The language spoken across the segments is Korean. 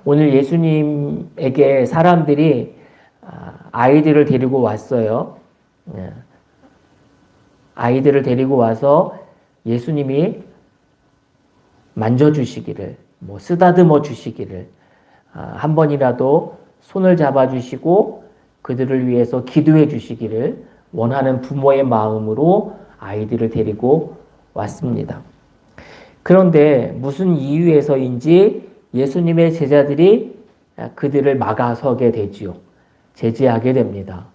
오늘 예수님에게 사람들이 아이들을 데리고 왔어요. 아이들을 데리고 와서 예수님이 만져주시기를, 쓰다듬어 주시기를, 한 번이라도 손을 잡아주시고 그들을 위해서 기도해 주시기를 원하는 부모의 마음으로 아이들을 데리고 왔습니다. 그런데 무슨 이유에서인지 예수님의 제자들이 그들을 막아서게 되지요. 제지하게 됩니다.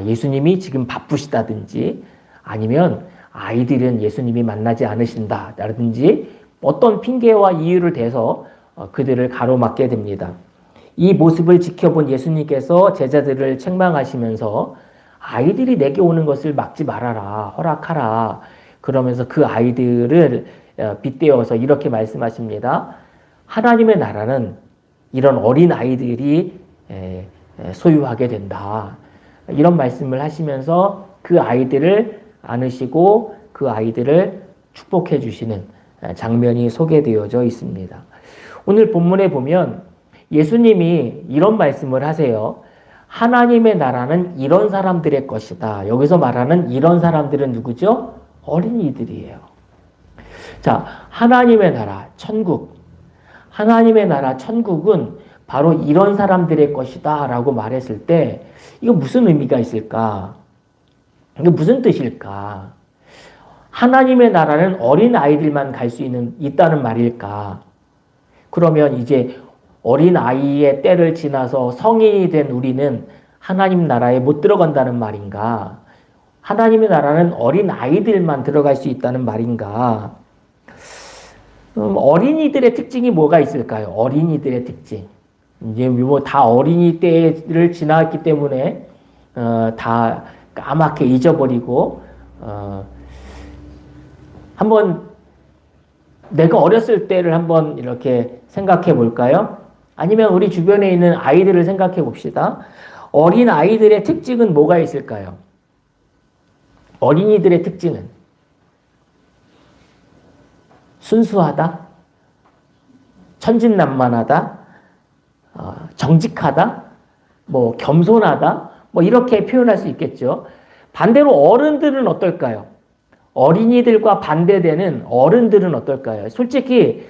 예수님이 지금 바쁘시다든지 아니면 아이들은 예수님이 만나지 않으신다라든지 어떤 핑계와 이유를 대서 그들을 가로막게 됩니다. 이 모습을 지켜본 예수님께서 제자들을 책망하시면서 아이들이 내게 오는 것을 막지 말아라, 허락하라. 그러면서 그 아이들을 빗대어서 이렇게 말씀하십니다. 하나님의 나라는 이런 어린 아이들이 소유하게 된다. 이런 말씀을 하시면서 그 아이들을 안으시고 그 아이들을 축복해 주시는 장면이 소개되어져 있습니다. 오늘 본문에 보면 예수님이 이런 말씀을 하세요. 하나님의 나라는 이런 사람들의 것이다. 여기서 말하는 이런 사람들은 누구죠? 어린이들이에요. 자, 하나님의 나라, 천국. 하나님의 나라, 천국은 바로 이런 사람들의 것이다 라고 말했을 때 이거 무슨 의미가 있을까? 이게 무슨 뜻일까? 하나님의 나라는 어린 아이들만 갈 수 있다는 말일까? 그러면 이제 어린 아이의 때를 지나서 성인이 된 우리는 하나님 나라에 못 들어간다는 말인가? 하나님의 나라는 어린 아이들만 들어갈 수 있다는 말인가? 어린이들의 특징이 뭐가 있을까요? 어린이들의 특징. 이제 다 어린이 때를 지났기 때문에 다 까맣게 잊어버리고 한번 내가 어렸을 때를 한번 이렇게 생각해 볼까요? 아니면 우리 주변에 있는 아이들을 생각해 봅시다. 어린 아이들의 특징은 뭐가 있을까요? 어린이들의 특징은 순수하다, 천진난만하다, 정직하다, 겸손하다, 이렇게 표현할 수 있겠죠. 반대로 어른들은 어떨까요? 어린이들과 반대되는 어른들은 어떨까요? 솔직히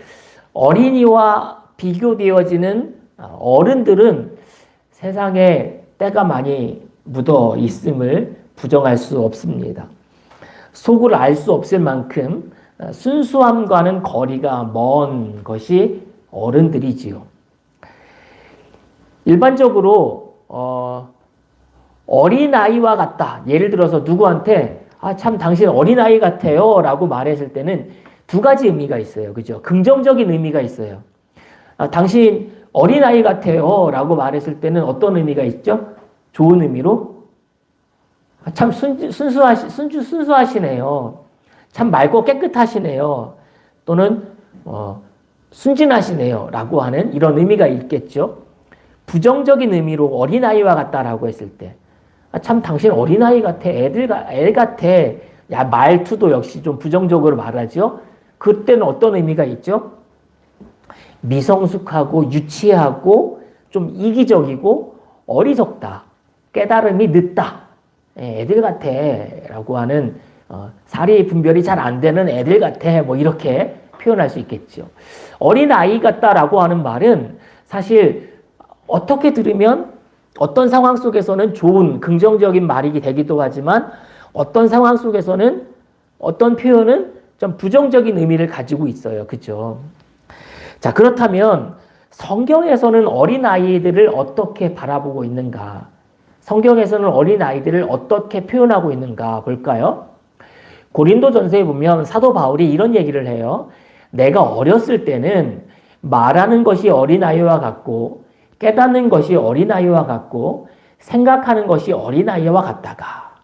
어린이와 비교되어지는 어른들은 세상에 때가 많이 묻어 있음을 부정할 수 없습니다. 속을 알 수 없을 만큼 순수함과는 거리가 먼 것이 어른들이지요. 일반적으로 어린아이와 같다. 예를 들어서 누구한테 참 당신 어린아이 같아요 라고 말했을 때는 두 가지 의미가 있어요. 그죠? 긍정적인 의미가 있어요. 당신 어린아이 같아요 라고 말했을 때는 어떤 의미가 있죠? 좋은 의미로 참 순수하시네요. 참 맑고 깨끗하시네요. 또는 순진하시네요 라고 하는 이런 의미가 있겠죠. 부정적인 의미로 어린아이와 같다라고 했을 때 참 당신 어린아이 같아, 애 같아. 야, 말투도 역시 좀 부정적으로 말하죠. 그때는 어떤 의미가 있죠? 미성숙하고 유치하고 좀 이기적이고 어리석다. 깨달음이 늦다. 애들 같아 라고 하는 사리 분별이 잘 안 되는 애들 같아. 이렇게 표현할 수 있겠죠. 어린아이 같다라고 하는 말은 사실 어떻게 들으면 어떤 상황 속에서는 좋은 긍정적인 말이 되기도 하지만 어떤 상황 속에서는 어떤 표현은 좀 부정적인 의미를 가지고 있어요. 그죠? 자, 그렇다면 성경에서는 어린아이들을 어떻게 바라보고 있는가? 성경에서는 어린아이들을 어떻게 표현하고 있는가 볼까요? 고린도전서에 보면 사도 바울이 이런 얘기를 해요. 내가 어렸을 때는 말하는 것이 어린아이와 같고 깨닫는 것이 어린아이와 같고 생각하는 것이 어린아이와 같다가.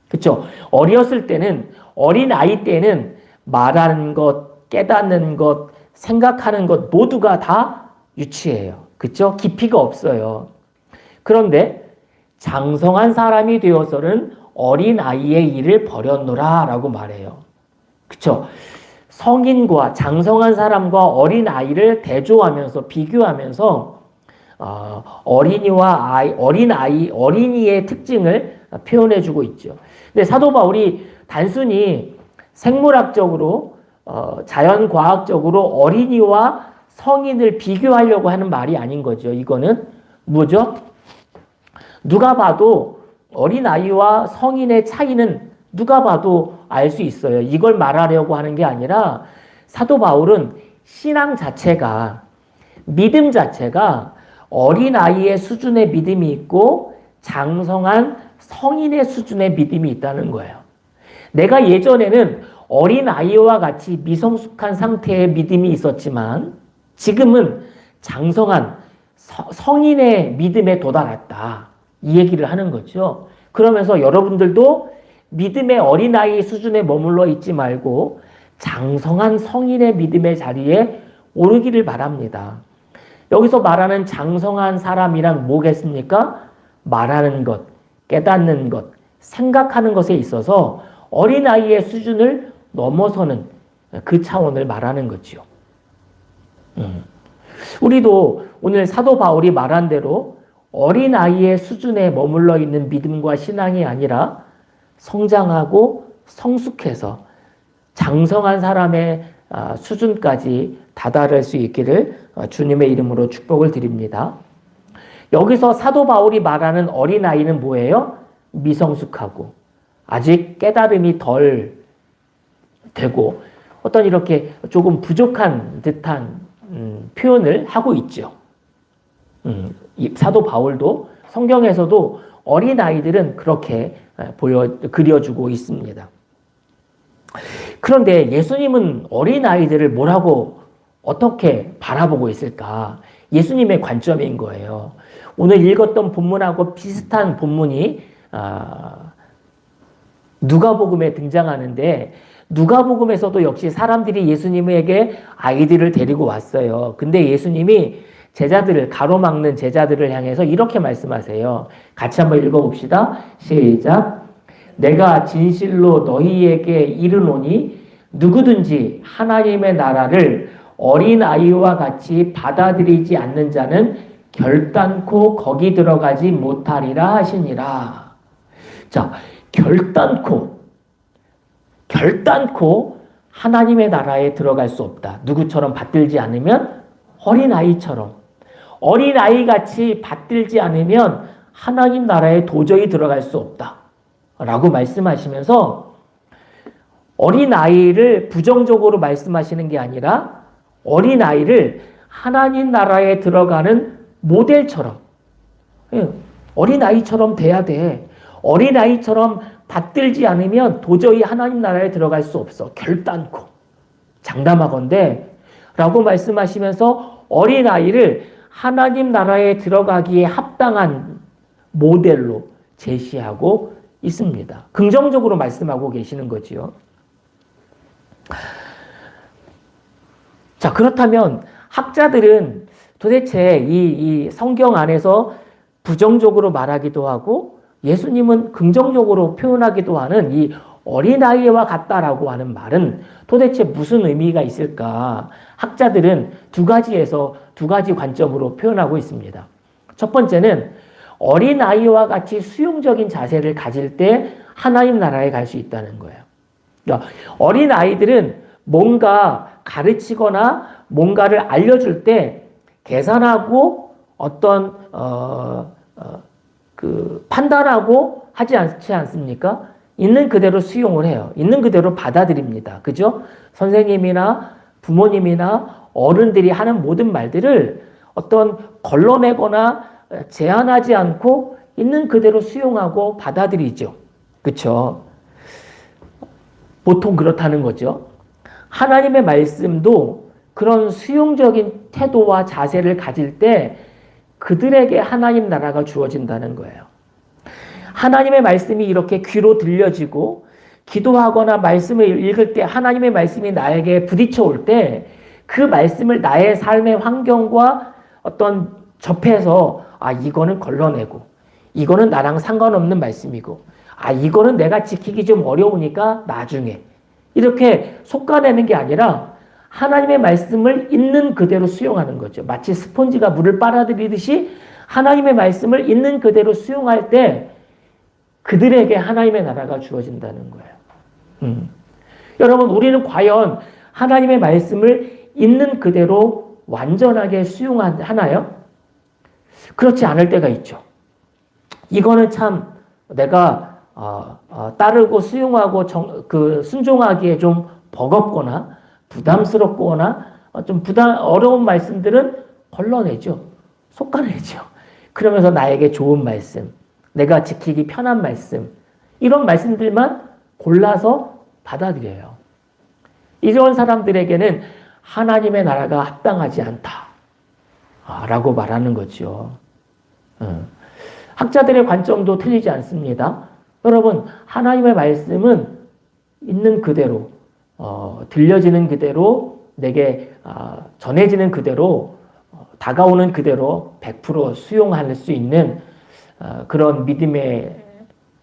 그렇죠? 어렸을 때는 어린아이 때는 말하는 것, 깨닫는 것, 생각하는 것 모두가 다 유치해요. 그렇죠? 깊이가 없어요. 그런데 장성한 사람이 되어서는 어린아이의 일을 버렸노라 라고 말해요. 그렇죠? 성인과 장성한 사람과 어린 아이를 대조하면서 비교하면서 어린이와 어린이의 특징을 표현해주고 있죠. 근데 사도 바울이 단순히 생물학적으로 자연과학적으로 어린이와 성인을 비교하려고 하는 말이 아닌 거죠. 이거는 뭐죠? 누가 봐도 어린아이와 성인의 차이는 누가 봐도 알 수 있어요. 이걸 말하려고 하는 게 아니라 사도 바울은 신앙 자체가, 믿음 자체가 어린아이의 수준의 믿음이 있고 장성한 성인의 수준의 믿음이 있다는 거예요. 내가 예전에는 어린아이와 같이 미성숙한 상태의 믿음이 있었지만 지금은 장성한 성인의 믿음에 도달했다. 이 얘기를 하는 거죠. 그러면서 여러분들도 믿음의 어린아이 수준에 머물러 있지 말고 장성한 성인의 믿음의 자리에 오르기를 바랍니다. 여기서 말하는 장성한 사람이란 뭐겠습니까? 말하는 것, 깨닫는 것, 생각하는 것에 있어서 어린아이의 수준을 넘어서는 그 차원을 말하는 거죠. 우리도 오늘 사도 바울이 말한 대로 어린아이의 수준에 머물러 있는 믿음과 신앙이 아니라 성장하고 성숙해서 장성한 사람의 수준까지 다다를 수 있기를 주님의 이름으로 축복을 드립니다. 여기서 사도 바울이 말하는 어린아이는 뭐예요? 미성숙하고 아직 깨달음이 덜 되고 어떤 이렇게 조금 부족한 듯한 표현을 하고 있죠. 사도 바울도 성경에서도 어린아이들은 그렇게 그려주고 있습니다. 그런데 예수님은 어린아이들을 뭐라고 어떻게 바라보고 있을까? 예수님의 관점인 거예요. 오늘 읽었던 본문하고 비슷한 본문이 누가복음에 등장하는데 누가복음에서도 역시 사람들이 예수님에게 아이들을 데리고 왔어요. 근데 예수님이 제자들을 가로막는 제자들을 향해서 이렇게 말씀하세요. 같이 한번 읽어봅시다. 시작. 내가 진실로 너희에게 이르노니 누구든지 하나님의 나라를 어린아이와 같이 받아들이지 않는 자는 결단코 거기 들어가지 못하리라 하시니라. 자, 결단코 하나님의 나라에 들어갈 수 없다. 누구처럼 받들지 않으면 어린아이같이 받들지 않으면 하나님 나라에 도저히 들어갈 수 없다. 라고 말씀하시면서 어린아이를 부정적으로 말씀하시는 게 아니라 어린아이를 하나님 나라에 들어가는 모델처럼 어린아이처럼 돼야 돼. 어린아이처럼 받들지 않으면 도저히 하나님 나라에 들어갈 수 없어. 결단코. 장담하건대 라고 말씀하시면서 어린아이를 하나님 나라에 들어가기에 합당한 모델로 제시하고 있습니다. 긍정적으로 말씀하고 계시는 거지요. 자, 그렇다면 학자들은 도대체 이 성경 안에서 부정적으로 말하기도 하고 예수님은 긍정적으로 표현하기도 하는 이 어린아이와 같다라고 하는 말은 도대체 무슨 의미가 있을까? 학자들은 두 가지 관점으로 표현하고 있습니다. 첫 번째는 어린아이와 같이 수용적인 자세를 가질 때 하나님 나라에 갈 수 있다는 거예요. 그러니까 어린아이들은 뭔가 가르치거나 뭔가를 알려줄 때 계산하고 어떤 판단하고 하지 않지 않습니까? 있는 그대로 수용을 해요. 있는 그대로 받아들입니다. 그죠? 선생님이나 부모님이나 어른들이 하는 모든 말들을 어떤 걸러내거나 제한하지 않고 있는 그대로 수용하고 받아들이죠. 그렇죠? 보통 그렇다는 거죠. 하나님의 말씀도 그런 수용적인 태도와 자세를 가질 때 그들에게 하나님 나라가 주어진다는 거예요. 하나님의 말씀이 이렇게 귀로 들려지고 기도하거나 말씀을 읽을 때 하나님의 말씀이 나에게 부딪혀 올 때 그 말씀을 나의 삶의 환경과 어떤 접해서 이거는 걸러내고 이거는 나랑 상관없는 말씀이고 이거는 내가 지키기 좀 어려우니까 나중에 이렇게 솎아내는 게 아니라 하나님의 말씀을 있는 그대로 수용하는 거죠. 마치 스폰지가 물을 빨아들이듯이 하나님의 말씀을 있는 그대로 수용할 때 그들에게 하나님의 나라가 주어진다는 거예요. 여러분, 우리는 과연 하나님의 말씀을 있는 그대로 완전하게 수용하나요? 그렇지 않을 때가 있죠. 이거는 참 내가 따르고 수용하고 순종하기에 좀 버겁거나 부담스럽거나 좀 어려운 말씀들은 걸러내죠. 솎아내죠. 그러면서 나에게 좋은 말씀, 내가 지키기 편한 말씀, 이런 말씀들만 골라서 받아들여요. 이런 사람들에게는 하나님의 나라가 합당하지 않다 라고 말하는 거죠. 학자들의 관점도 틀리지 않습니다. 여러분, 하나님의 말씀은 있는 그대로, 들려지는 그대로, 내게 전해지는 그대로, 다가오는 그대로 100% 수용할 수 있는 그런 믿음의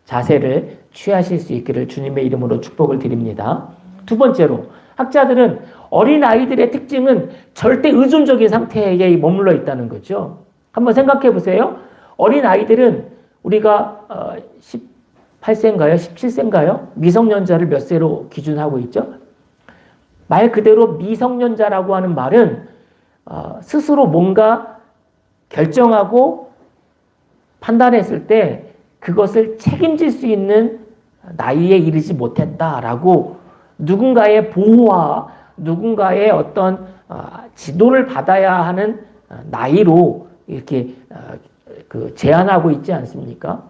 자세를 취하실 수 있기를 주님의 이름으로 축복을 드립니다. 두 번째로, 학자들은 어린아이들의 특징은 절대 의존적인 상태에 머물러 있다는 거죠. 한번 생각해 보세요. 어린아이들은 우리가 18세인가요? 17세인가요? 미성년자를 몇 세로 기준하고 있죠? 말 그대로 미성년자라고 하는 말은 스스로 뭔가 결정하고 판단했을 때 그것을 책임질 수 있는 나이에 이르지 못했다라고 누군가의 보호와 누군가의 어떤 지도를 받아야 하는 나이로 이렇게 제한하고 있지 않습니까?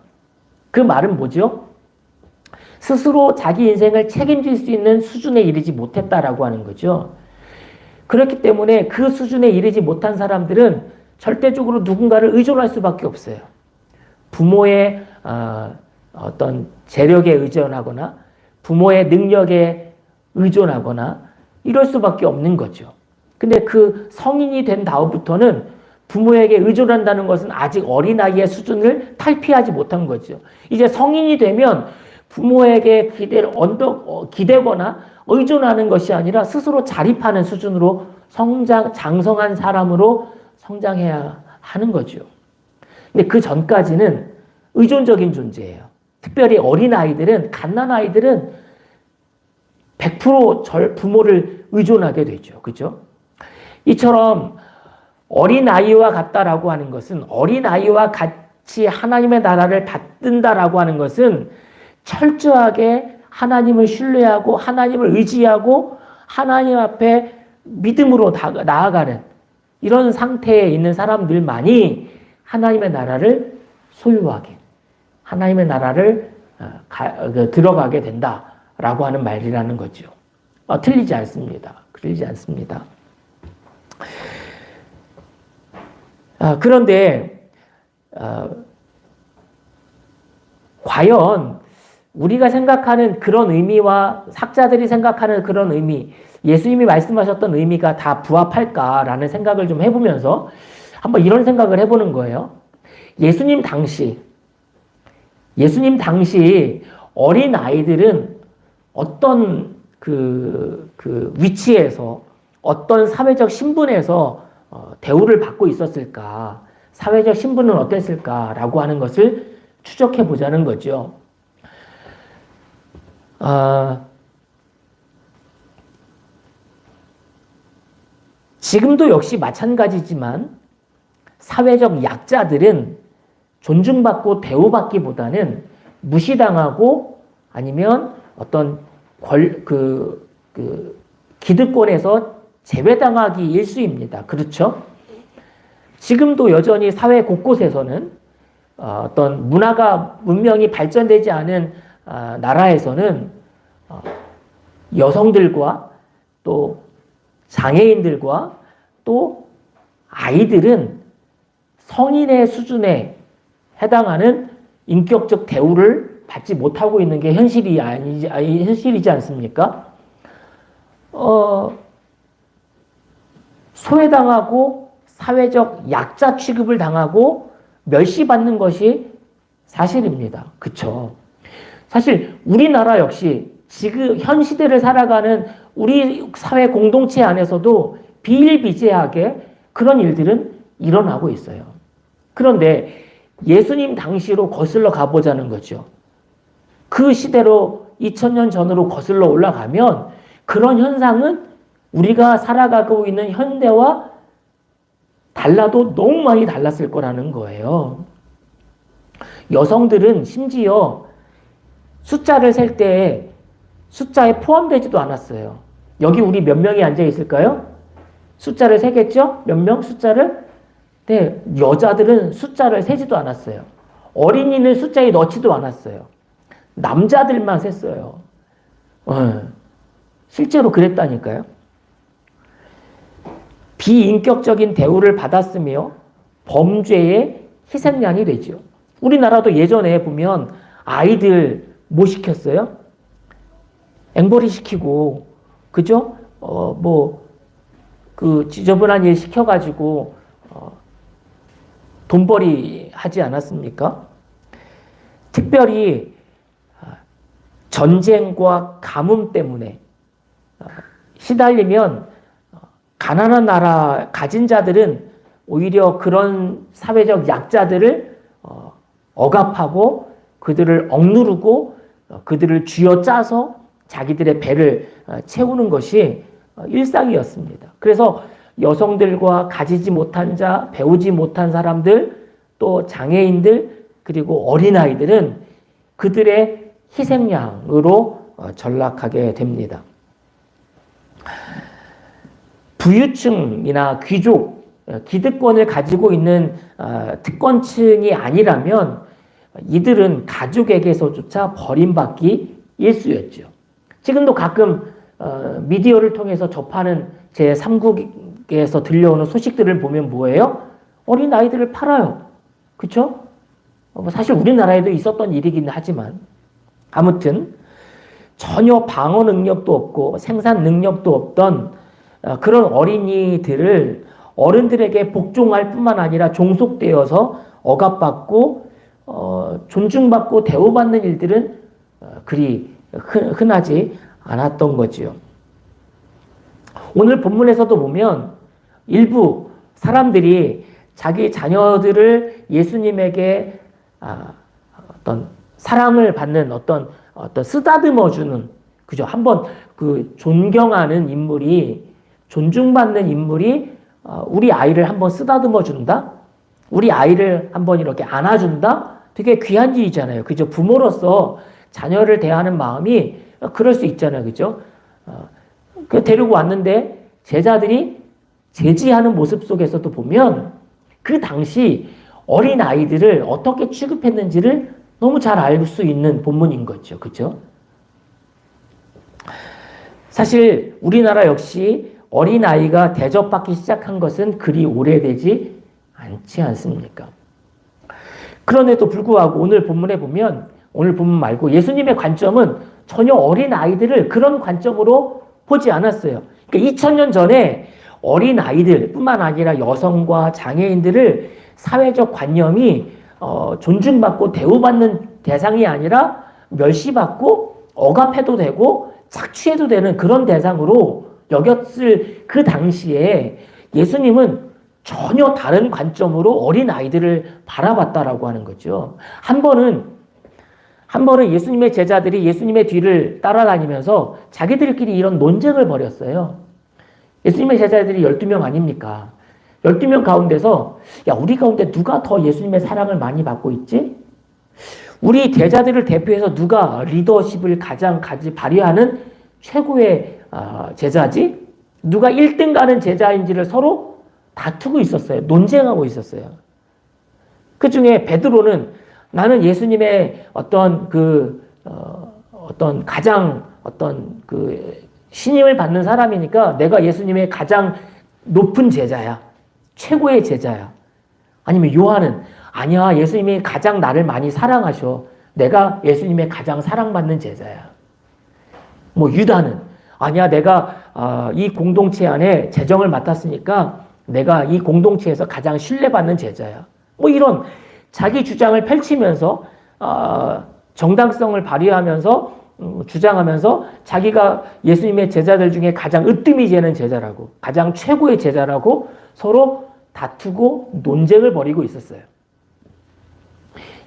그 말은 뭐죠? 스스로 자기 인생을 책임질 수 있는 수준에 이르지 못했다라고 하는 거죠. 그렇기 때문에 그 수준에 이르지 못한 사람들은 절대적으로 누군가를 의존할 수밖에 없어요. 부모의 어떤 재력에 의존하거나 부모의 능력에 의존하거나 이럴 수밖에 없는 거죠. 근데 그 성인이 된 다음부터는 부모에게 의존한다는 것은 아직 어린아이의 수준을 탈피하지 못한 거죠. 이제 성인이 되면 부모에게 기대거나 의존하는 것이 아니라 스스로 자립하는 수준으로 장성한 사람으로 성장해야 하는 거죠. 근데 그 전까지는 의존적인 존재예요. 특별히 어린아이들은, 갓난아이들은 100% 부모를 의존하게 되죠. 그죠? 이처럼 어린아이와 같다라고 하는 것은, 어린아이와 같이 하나님의 나라를 받든다라고 하는 것은 철저하게 하나님을 신뢰하고 하나님을 의지하고 하나님 앞에 믿음으로 나아가는 이런 상태에 있는 사람들만이 하나님의 나라를 소유하게, 하나님의 나라를 들어가게 된다라고 하는 말이라는 거죠. 틀리지 않습니다. 틀리지 않습니다. 그런데 과연 우리가 생각하는 그런 의미와 학자들이 생각하는 그런 의미, 예수님이 말씀하셨던 의미가 다 부합할까라는 생각을 좀 해보면서 한번 이런 생각을 해보는 거예요. 예수님 당시 어린 아이들은 어떤 그 위치에서, 어떤 사회적 신분에서 대우를 받고 있었을까, 사회적 신분은 어땠을까라고 하는 것을 추적해 보자는 거죠. 지금도 역시 마찬가지지만 사회적 약자들은 존중받고 대우받기보다는 무시당하고 아니면 어떤 기득권에서 제외당하기 일쑤입니다. 그렇죠? 지금도 여전히 사회 곳곳에서는 어떤 문명이 발전되지 않은 나라에서는 여성들과 또 장애인들과 또 아이들은 성인의 수준에 해당하는 인격적 대우를 받지 못하고 있는 게 현실이지 않습니까? 소외당하고 사회적 약자 취급을 당하고 멸시받는 것이 사실입니다. 그쵸? 사실 우리나라 역시 지금 현 시대를 살아가는 우리 사회 공동체 안에서도 비일비재하게 그런 일들은 일어나고 있어요. 그런데 예수님 당시로 거슬러 가보자는 거죠. 그 시대로 2000년 전으로 거슬러 올라가면 그런 현상은 우리가 살아가고 있는 현대와 달라도 너무 많이 달랐을 거라는 거예요. 여성들은 심지어 숫자를 셀 때 숫자에 포함되지도 않았어요. 여기 우리 몇 명이 앉아 있을까요? 숫자를 세겠죠? 몇 명 숫자를? 네, 여자들은 숫자를 세지도 않았어요. 어린이는 숫자에 넣지도 않았어요. 남자들만 셌어요. 실제로 그랬다니까요. 비인격적인 대우를 받았으며 범죄의 희생양이 되죠. 우리나라도 예전에 보면 아이들 뭐 시켰어요? 앵벌이 시키고, 그죠? 지저분한 일 시켜가지고, 돈벌이 하지 않았습니까? 특별히 전쟁과 가뭄 때문에 시달리면 가난한 나라 가진 자들은 오히려 그런 사회적 약자들을 억압하고 그들을 억누르고 그들을 쥐어짜서 자기들의 배를 채우는 것이 일상이었습니다. 그래서 여성들과 가지지 못한 자, 배우지 못한 사람들, 또 장애인들, 그리고 어린아이들은 그들의 희생양으로 전락하게 됩니다. 부유층이나 귀족, 기득권을 가지고 있는 특권층이 아니라면 이들은 가족에게서조차 버림받기 일쑤였죠. 지금도 가끔 미디어를 통해서 접하는 제3국에서 들려오는 소식들을 보면 뭐예요? 어린아이들을 팔아요. 그렇죠? 사실 우리나라에도 있었던 일이긴 하지만 아무튼 전혀 방어 능력도 없고 생산 능력도 없던 그런 어린이들을 어른들에게 복종할 뿐만 아니라 종속되어서 억압받고 존중받고 대우받는 일들은 그리 흔하지 않았던 거지요. 오늘 본문에서도 보면 일부 사람들이 자기 자녀들을 예수님에게 어떤 사랑을 받는 어떤 쓰다듬어주는, 그죠? 한번 그 존경하는 인물이, 존중받는 인물이 우리 아이를 한번 쓰다듬어준다? 우리 아이를 한번 이렇게 안아준다? 되게 귀한 일이잖아요. 그죠? 부모로서 자녀를 대하는 마음이 그럴 수 있잖아요. 그죠? 데리고 왔는데 제자들이 제지하는 모습 속에서도 보면 그 당시 어린 아이들을 어떻게 취급했는지를 너무 잘 알 수 있는 본문인 거죠. 그죠? 사실 우리나라 역시 어린아이가 대접받기 시작한 것은 그리 오래되지 않지 않습니까? 그런데도 불구하고 오늘 본문에 보면, 오늘 본문 말고 예수님의 관점은 전혀 어린아이들을 그런 관점으로 보지 않았어요. 그러니까 2000년 전에 어린아이들 뿐만 아니라 여성과 장애인들을 사회적 관념이 존중받고 대우받는 대상이 아니라 멸시받고 억압해도 되고 착취해도 되는 그런 대상으로 여겼을 그 당시에 예수님은 전혀 다른 관점으로 어린아이들을 바라봤다라고 하는 거죠. 한 번은 예수님의 제자들이 예수님의 뒤를 따라다니면서 자기들끼리 이런 논쟁을 벌였어요. 예수님의 제자들이 12명 아닙니까? 12명 가운데서 야, 우리 가운데 누가 더 예수님의 사랑을 많이 받고 있지? 우리 제자들을 대표해서 누가 리더십을 가장 발휘하는 최고의 제자지? 누가 1등 가는 제자인지를 서로 다투고 있었어요. 논쟁하고 있었어요. 그 중에 베드로는 나는 예수님의 어떤 가장 신임을 받는 사람이니까 내가 예수님의 가장 높은 제자야. 최고의 제자야. 아니면 요한은 아니야, 예수님이 가장 나를 많이 사랑하셔. 내가 예수님의 가장 사랑받는 제자야. 유다는 아니야, 내가 이 공동체 안에 재정을 맡았으니까 내가 이 공동체에서 가장 신뢰받는 제자야. 이런 자기 주장을 펼치면서 정당성을 발휘하면서 주장하면서 자기가 예수님의 제자들 중에 가장 으뜸이 되는 제자라고, 가장 최고의 제자라고 서로 다투고 논쟁을 벌이고 있었어요.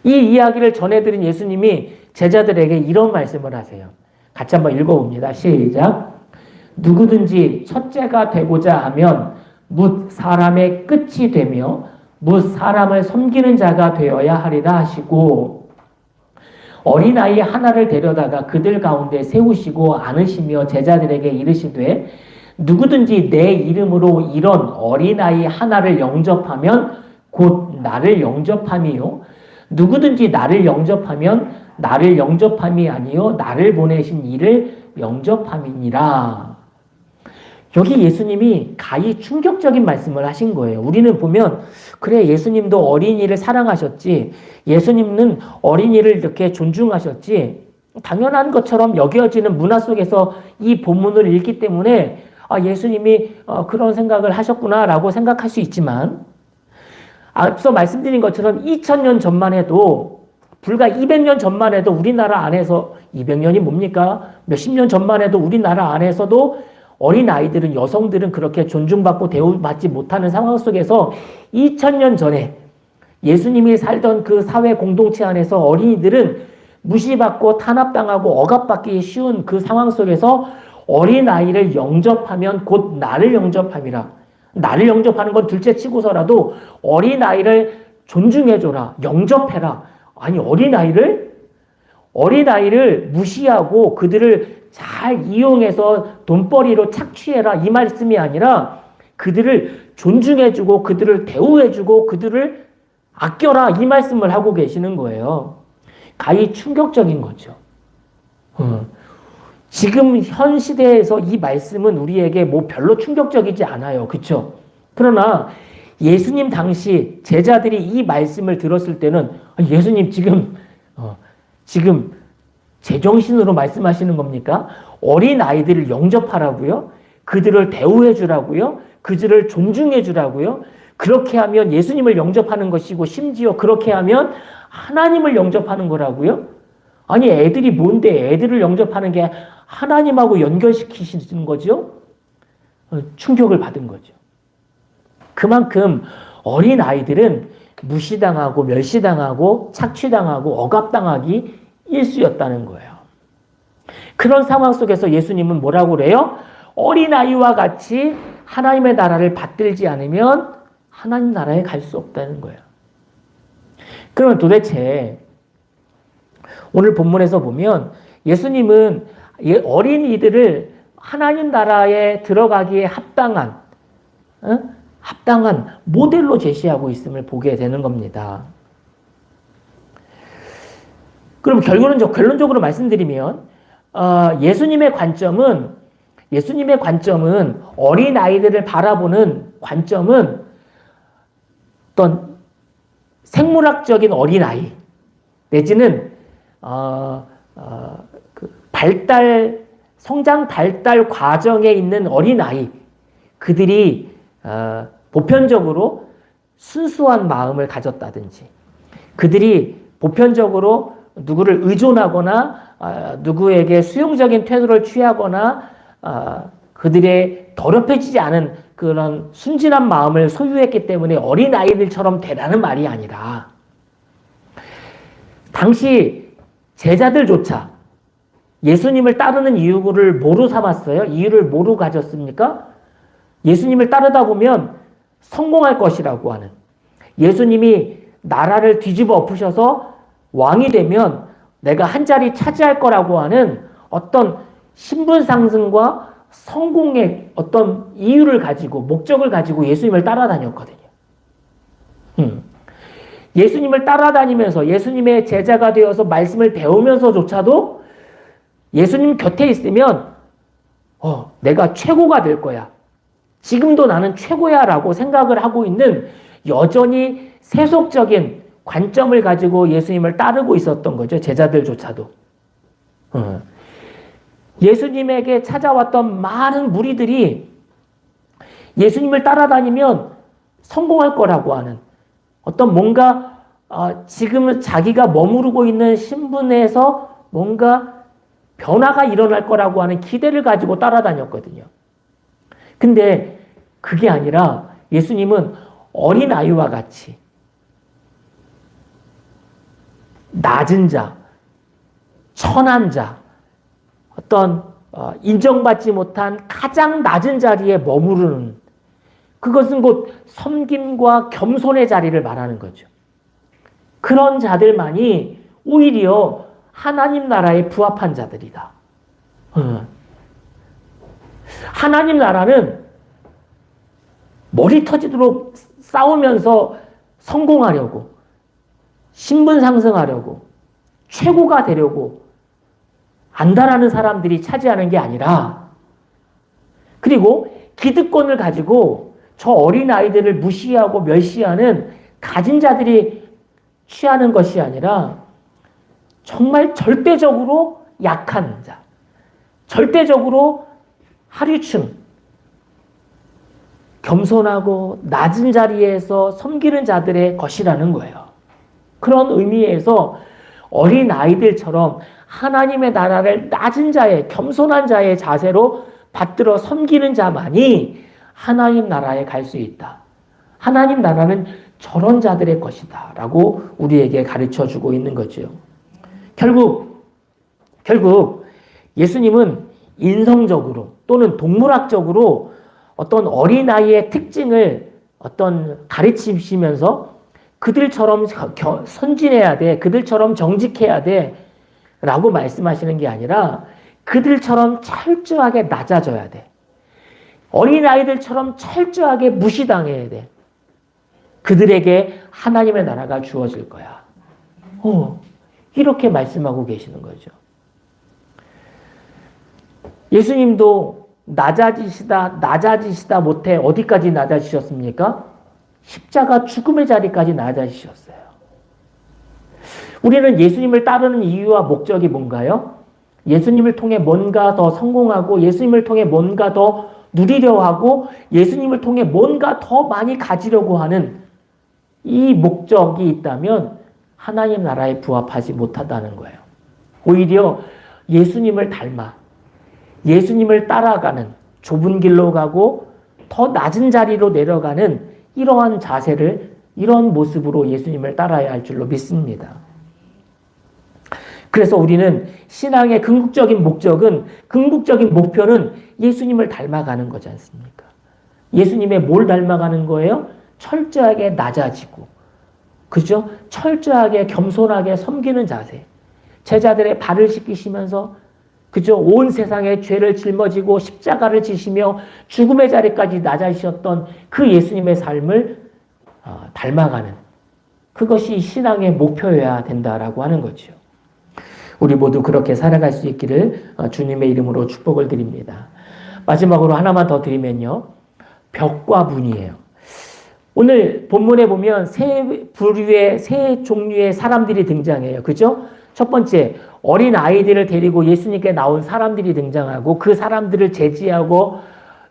이 이야기를 전해드린 예수님이 제자들에게 이런 말씀을 하세요. 같이 한번 읽어봅니다. 시작. 누구든지 첫째가 되고자 하면 뭇 사람의 끝이 되며 뭇 사람을 섬기는 자가 되어야 하리라 하시고, 어린아이 하나를 데려다가 그들 가운데 세우시고 안으시며 제자들에게 이르시되, 누구든지 내 이름으로 이런 어린아이 하나를 영접하면 곧 나를 영접함이요, 누구든지 나를 영접하면 나를 영접함이 아니요 나를 보내신 이를 영접함이니라. 여기 예수님이 가히 충격적인 말씀을 하신 거예요. 우리는 보면 그래, 예수님도 어린이를 사랑하셨지, 예수님은 어린이를 이렇게 존중하셨지, 당연한 것처럼 여겨지는 문화 속에서 이 본문을 읽기 때문에 예수님이 그런 생각을 하셨구나라고 생각할 수 있지만, 앞서 말씀드린 것처럼 2000년 전만 해도, 불과 200년 전만 해도 우리나라 안에서, 200년이 뭡니까? 몇십 년 전만 해도 우리나라 안에서도 어린아이들은, 여성들은 그렇게 존중받고 대우받지 못하는 상황 속에서 2000년 전에 예수님이 살던 그 사회 공동체 안에서 어린이들은 무시받고 탄압당하고 억압받기 쉬운 그 상황 속에서 어린아이를 영접하면 곧 나를 영접함이라. 나를 영접하는 건 둘째 치고서라도 어린아이를 존중해줘라, 영접해라. 아니, 어린아이를 무시하고 그들을 잘 이용해서 돈벌이로 착취해라, 이 말씀이 아니라 그들을 존중해주고 그들을 대우해주고 그들을 아껴라, 이 말씀을 하고 계시는 거예요. 가히 충격적인 거죠. 지금 현 시대에서 이 말씀은 우리에게 뭐 별로 충격적이지 않아요. 그렇죠? 그러나 예수님 당시 제자들이 이 말씀을 들었을 때는, 예수님 지금 제정신으로 말씀하시는 겁니까? 어린 아이들을 영접하라고요? 그들을 대우해 주라고요? 그들을 존중해 주라고요? 그렇게 하면 예수님을 영접하는 것이고, 심지어 그렇게 하면 하나님을 영접하는 거라고요? 아니, 애들이 뭔데 애들을 영접하는 게 하나님하고 연결시키시는 거죠? 충격을 받은 거죠. 그만큼 어린 아이들은 무시당하고 멸시당하고 착취당하고 억압당하기 일쑤였다는 거예요. 그런 상황 속에서 예수님은 뭐라고 그래요? 어린아이와 같이 하나님의 나라를 받들지 않으면 하나님 나라에 갈 수 없다는 거예요. 그러면 도대체 오늘 본문에서 보면 예수님은 어린이들을 하나님 나라에 들어가기에 합당한 모델로 제시하고 있음을 보게 되는 겁니다. 그럼 결론적으로 말씀드리면, 예수님의 관점은 어린 아이들을 바라보는 관점은 어떤 생물학적인 어린 아이 내지는 성장 발달 과정에 있는 어린 아이, 그들이 보편적으로 순수한 마음을 가졌다든지, 그들이 보편적으로 누구를 의존하거나 누구에게 수용적인 태도를 취하거나 그들의 더럽혀지지 않은 그런 순진한 마음을 소유했기 때문에 어린아이들처럼 되라는 말이 아니라, 당시 제자들조차 예수님을 따르는 이유를 뭐로 삼았어요? 이유를 뭐로 가졌습니까? 예수님을 따르다 보면 성공할 것이라고 하는, 예수님이 나라를 뒤집어 엎으셔서 왕이 되면 내가 한 자리 차지할 거라고 하는 어떤 신분 상승과 성공의 어떤 이유를 가지고, 목적을 가지고 예수님을 따라다녔거든요. 예수님을 따라다니면서 예수님의 제자가 되어서 말씀을 배우면서조차도 예수님 곁에 있으면 내가 최고가 될 거야, 지금도 나는 최고야 라고 생각을 하고 있는 여전히 세속적인 관점을 가지고 예수님을 따르고 있었던 거죠. 제자들조차도. 예수님에게 찾아왔던 많은 무리들이 예수님을 따라다니면 성공할 거라고 하는 어떤 뭔가 지금은 자기가 머무르고 있는 신분에서 뭔가 변화가 일어날 거라고 하는 기대를 가지고 따라다녔거든요. 근데 그게 아니라 예수님은 어린아이와 같이 낮은 자, 천한 자, 어떤 인정받지 못한 가장 낮은 자리에 머무르는, 그것은 곧 섬김과 겸손의 자리를 말하는 거죠. 그런 자들만이 오히려 하나님 나라에 부합한 자들이다. 하나님 나라는 머리 터지도록 싸우면서 성공하려고, 신분 상승하려고, 최고가 되려고 안다라는 사람들이 차지하는 게 아니라, 그리고 기득권을 가지고 저 어린아이들을 무시하고 멸시하는 가진 자들이 취하는 것이 아니라 정말 절대적으로 약한 자, 절대적으로 하류층, 겸손하고 낮은 자리에서 섬기는 자들의 것이라는 거예요. 그런 의미에서 어린아이들처럼 하나님의 나라를 낮은 자의, 겸손한 자의 자세로 받들어 섬기는 자만이 하나님 나라에 갈 수 있다. 하나님 나라는 저런 자들의 것이다 라고 우리에게 가르쳐주고 있는 거죠. 결국 예수님은 인성적으로 또는 동물학적으로 어떤 어린아이의 특징을 가르치시면서 그들처럼 선진해야 돼, 그들처럼 정직해야 돼 라고 말씀하시는 게 아니라 그들처럼 철저하게 낮아져야 돼. 어린아이들처럼 철저하게 무시당해야 돼. 그들에게 하나님의 나라가 주어질 거야. 이렇게 말씀하고 계시는 거죠. 예수님도 낮아지시다 못해 어디까지 낮아지셨습니까? 십자가 죽음의 자리까지 낮아지셨어요. 우리는 예수님을 따르는 이유와 목적이 뭔가요? 예수님을 통해 뭔가 더 성공하고, 예수님을 통해 뭔가 더 누리려 하고, 예수님을 통해 뭔가 더 많이 가지려고 하는 이 목적이 있다면 하나님 나라에 부합하지 못하다는 거예요. 오히려 예수님을 닮아 예수님을 따라가는, 좁은 길로 가고 더 낮은 자리로 내려가는 이러한 자세를, 이런 모습으로 예수님을 따라야 할 줄로 믿습니다. 그래서 우리는 신앙의 궁극적인 목표는 예수님을 닮아가는 거지 않습니까? 예수님의 뭘 닮아가는 거예요? 철저하게 낮아지고, 그죠? 철저하게 겸손하게 섬기는 자세. 제자들의 발을 씻기시면서, 그죠? 온 세상의 죄를 짊어지고 십자가를 지시며 죽음의 자리까지 낮아지셨던 그 예수님의 삶을 닮아가는, 그것이 신앙의 목표여야 된다라고 하는 거죠. 우리 모두 그렇게 살아갈 수 있기를 주님의 이름으로 축복을 드립니다. 마지막으로 하나만 더 드리면요. 벽과 문이에요. 오늘 본문에 보면 세 종류의 사람들이 등장해요. 그죠? 첫 번째, 어린 아이들을 데리고 예수님께 나온 사람들이 등장하고, 그 사람들을 제지하고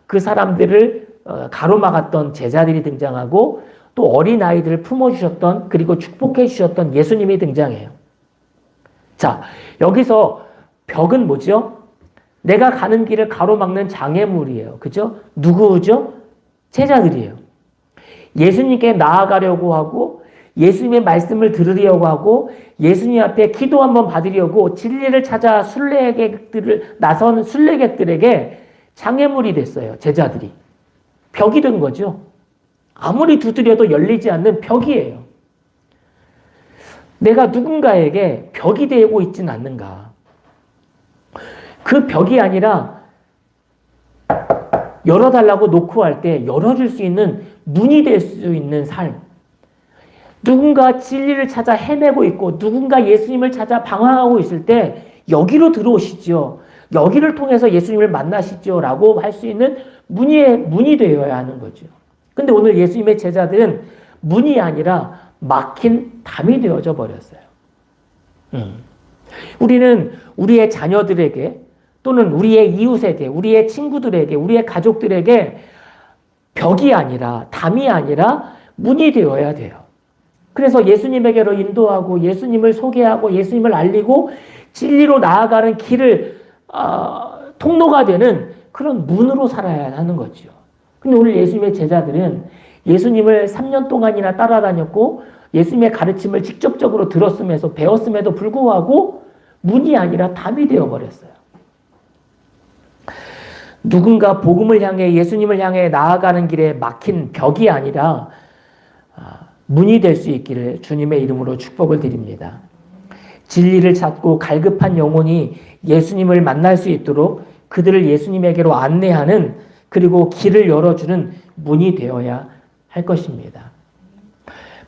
그 사람들을 가로막았던 제자들이 등장하고, 또 어린 아이들을 품어주셨던, 그리고 축복해 주셨던 예수님이 등장해요. 자, 여기서 벽은 뭐죠? 내가 가는 길을 가로막는 장애물이에요. 그죠? 누구죠? 제자들이에요. 예수님께 나아가려고 하고, 예수님의 말씀을 들으려고 하고, 예수님 앞에 기도 한번 받으려고 진리를 찾아 나선 순례객들에게 장애물이 됐어요. 제자들이. 벽이 된 거죠. 아무리 두드려도 열리지 않는 벽이에요. 내가 누군가에게 벽이 되고 있지는 않는가. 그 벽이 아니라 열어달라고 놓고 할 때 열어줄 수 있는 문이 될 수 있는 삶. 누군가 진리를 찾아 헤매고 있고, 누군가 예수님을 찾아 방황하고 있을 때 여기로 들어오시죠. 여기를 통해서 예수님을 만나시죠. 라고 할 수 있는 문이 되어야 하는 거죠. 근데 오늘 예수님의 제자들은 문이 아니라 막힌 담이 되어져 버렸어요. 우리는 우리의 자녀들에게, 또는 우리의 이웃에게, 우리의 친구들에게, 우리의 가족들에게 벽이 아니라, 담이 아니라 문이 되어야 돼요. 그래서 예수님에게로 인도하고, 예수님을 소개하고, 예수님을 알리고 진리로 나아가는 길을 통로가 되는 그런 문으로 살아야 하는 거죠. 근데 오늘 예수님의 제자들은 예수님을 3년 동안이나 따라다녔고 예수님의 가르침을 직접적으로 들었음에도 배웠음에도 불구하고 문이 아니라 담이 되어버렸어요. 누군가 복음을 향해 예수님을 향해 나아가는 길에 막힌 벽이 아니라 문이 될 수 있기를 주님의 이름으로 축복을 드립니다. 진리를 찾고 갈급한 영혼이 예수님을 만날 수 있도록 그들을 예수님에게로 안내하는 그리고 길을 열어주는 문이 되어야 할 것입니다.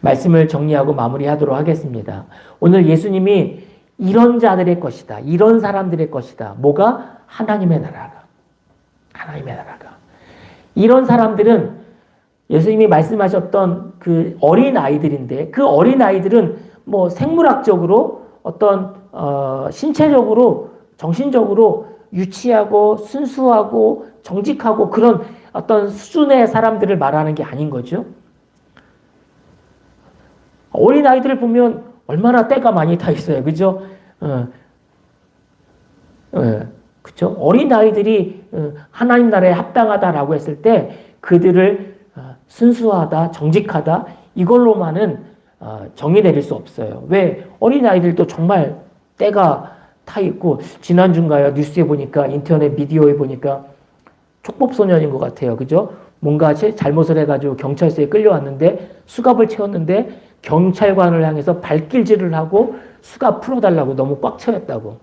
말씀을 정리하고 마무리하도록 하겠습니다. 오늘 예수님이 이런 자들의 것이다. 이런 사람들의 것이다. 뭐가? 하나님의 나라가. 하나님의 나라가. 이런 사람들은 예수님이 말씀하셨던 그 어린 아이들인데 그 어린 아이들은 뭐 생물학적으로 어떤 신체적으로 정신적으로 유치하고 순수하고 정직하고 그런 어떤 수준의 사람들을 말하는 게 아닌 거죠. 어린 아이들을 보면 얼마나 때가 많이 타 있어요, 그죠? 그죠? 어린 아이들이 하나님 나라에 합당하다라고 했을 때 그들을 순수하다, 정직하다 이걸로만은 정의 내릴 수 없어요. 왜? 어린 아이들도 정말 때가 타 있고 지난주인가요? 뉴스에 보니까 인터넷 미디어에 보니까 촉법소년인 것 같아요. 그죠? 뭔가 잘못을 해가지고 경찰서에 끌려왔는데 수갑을 채웠는데 경찰관을 향해서 발길질을 하고 수갑 풀어달라고 너무 꽉 채웠다고.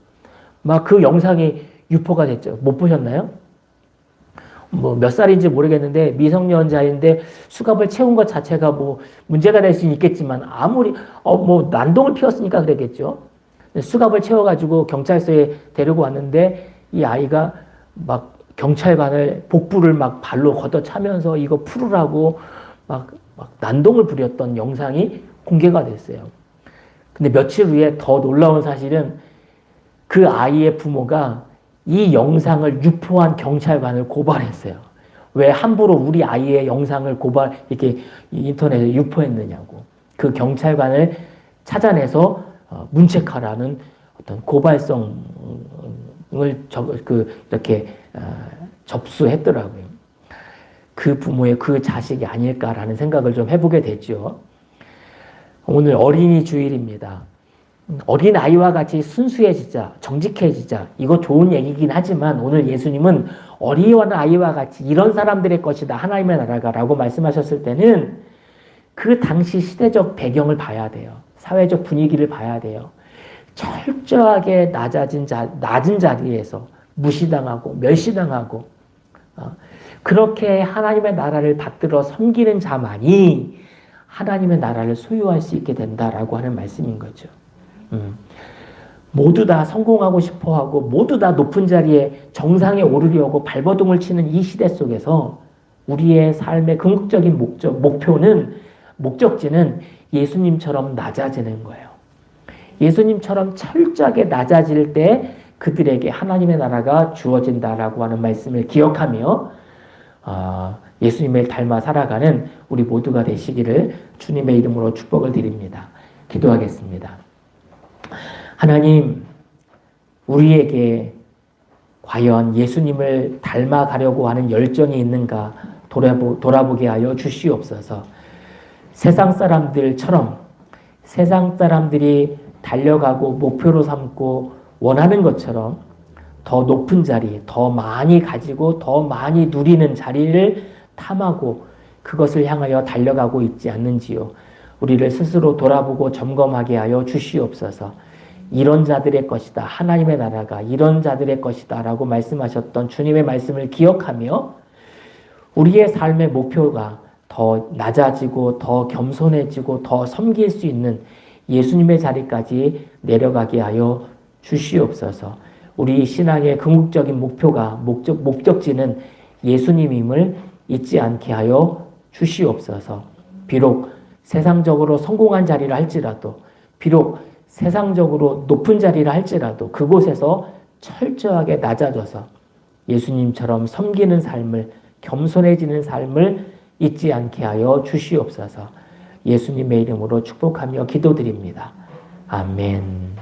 막 그 영상이 유포가 됐죠. 못 보셨나요? 뭐 몇 살인지 모르겠는데 미성년자인데 수갑을 채운 것 자체가 뭐 문제가 될 수는 있겠지만 아무리 뭐 난동을 피웠으니까 그랬겠죠. 수갑을 채워가지고 경찰서에 데리고 왔는데 이 아이가 막 경찰관을 복부를 막 발로 걷어차면서 이거 풀으라고 막 난동을 부렸던 영상이 공개가 됐어요. 근데 며칠 후에 더 놀라운 사실은 그 아이의 부모가 이 영상을 유포한 경찰관을 고발했어요. 왜 함부로 우리 아이의 영상을 이렇게 인터넷에 유포했느냐고. 그 경찰관을 찾아내서 문책하라는 어떤 고발성을 이렇게 접수했더라고요. 그 부모의 그 자식이 아닐까라는 생각을 좀 해보게 됐죠. 오늘 어린이 주일입니다. 어린 아이와 같이 순수해지자, 정직해지자. 이거 좋은 얘기긴 하지만 오늘 예수님은 어린 아이와 같이 이런 사람들의 것이다. 하나님의 나라가 라고 말씀하셨을 때는 그 당시 시대적 배경을 봐야 돼요. 사회적 분위기를 봐야 돼요. 철저하게 낮은 자리에서 무시당하고 멸시당하고 그렇게 하나님의 나라를 받들어 섬기는 자만이 하나님의 나라를 소유할 수 있게 된다라고 하는 말씀인 거죠. 모두 다 성공하고 싶어하고 모두 다 높은 자리에 정상에 오르려고 발버둥을 치는 이 시대 속에서 우리의 삶의 궁극적인 목적지는 예수님처럼 낮아지는 거예요. 예수님처럼 철저하게 낮아질 때 그들에게 하나님의 나라가 주어진다라고 하는 말씀을 기억하며 예수님을 닮아 살아가는 우리 모두가 되시기를 주님의 이름으로 축복을 드립니다. 기도하겠습니다. 하나님, 우리에게 과연 예수님을 닮아가려고 하는 열정이 있는가 돌아보게 하여 주시옵소서. 세상 사람들처럼 세상 사람들이 달려가고 목표로 삼고 원하는 것처럼 더 높은 자리, 더 많이 가지고 더 많이 누리는 자리를 탐하고 그것을 향하여 달려가고 있지 않는지요. 우리를 스스로 돌아보고 점검하게 하여 주시옵소서. 이런 자들의 것이다. 하나님의 나라가 이런 자들의 것이다. 라고 말씀하셨던 주님의 말씀을 기억하며 우리의 삶의 목표가 더 낮아지고 더 겸손해지고 더 섬길 수 있는 예수님의 자리까지 내려가게 하여 주시옵소서. 우리 신앙의 궁극적인 목적지는 예수님임을 잊지 않게 하여 주시옵소서. 비록 세상적으로 성공한 자리를 할지라도 비록 세상적으로 높은 자리를 할지라도 그곳에서 철저하게 낮아져서 예수님처럼 섬기는 삶을 겸손해지는 삶을 잊지 않게 하여 주시옵소서. 예수님의 이름으로 축복하며 기도드립니다. 아멘.